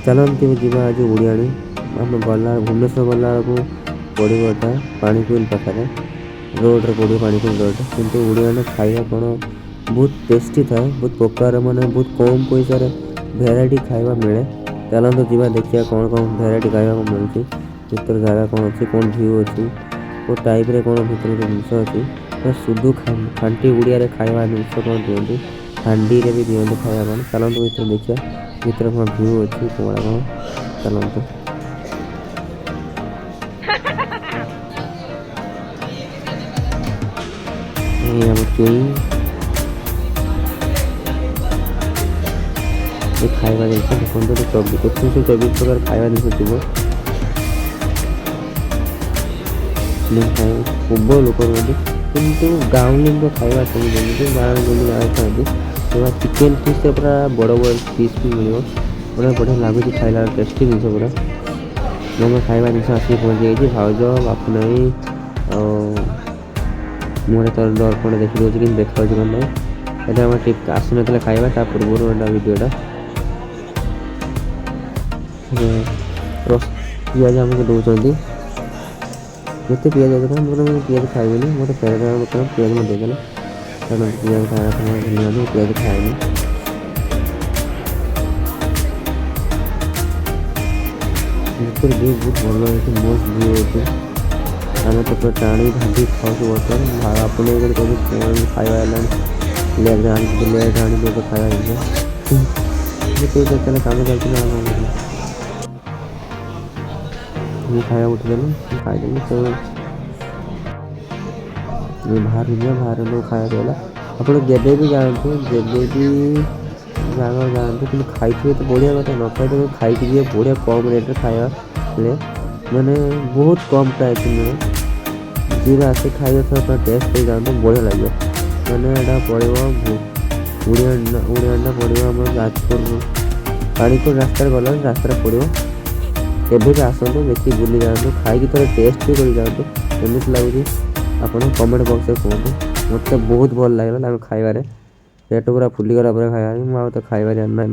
चलते जी आज उड़ियाणी आम गला भुवनेश्वर गला पड़ोटा पानीकोइल पाखे रोड रे पड़ो पानीकोइल रोड किंतु उड़ियाणी खाଇବା कौन बहुत टेस्टी थाए बहुत प्रकार माने बहुत कम पैसा भेराइटी खाଇବା मिले। चलते जी देखिए कौन कौन भेराइटी खाଇବା मिलूँ भर जगह कौन अच्छी कौन भ्यू अच्छी को टाइप रे कौन भर जिनस अच्छी सुधु खांटी उड़िया खाଇବା जिनस कौन दिखती हांडी रे भी दिखते खाଇବା कौन चलते भर देखिए भर कौन भ्यू अच्छी कौन कौन चलते चुई खाଇବା जिन देखते 24 प्रकार खाଇବା जिन थी प्रबल लोक रुहति किंतु गाँवली खाଇବା सब जमी गाँव जमी गाँव खाती चिकेन फिश पूरा बड़ बड़ फिश भी मिल बड़ा बढ़िया लगुच खाइला टेस्टी जिन पूरा मैं खाଇବା जिन आसिक पहुँची गई भाज बापू नाई मुझे तो दर्पण देखी दूसरी कि देखा ना यहाँ टिप आसी ना खाଇବା पूर्व भिडटा पिज आमको दौरान जिते पिज देते मतलब पिज खाइबी मत पिज मत देदेला कारण पिज खाया भूल पिज खाएनि बहुत भल मस्त व्यू अच्छे आम तो पूरा टाणी भाभी खाऊ बर्तमान आपने खाଇବା लेट आनी खाଇବା जिनस कम चलती खाया उठदेलु खाईदेलु तो बाहर बाहर लोग खाया देला आप जब भी जातु जब भी जगह जातु कि खाई तो बढ़िया कथा न खाई तो खाई जी बढ़िया कम रेट खाया मिले मैंने बहुत कम प्राइस मिले जी आसे खाई थोड़ा टेस्ट हो जाते बढ़िया लगे मैंने यहाँ पड़ो उड़िया पड़ो आम जाजपुर पानीकोट रास्तार गला रास्ता पड़ो केबे भी आसतु देखिए बुली जातु खाई थोड़े टेस्ट भी कर जातु केमी लगुच आप कमेंट बॉक्स में कहते मत बहुत भल लगे खाइबार पेट पूरा फुलीगला खाइबार मुझे तो खाइबार जाना।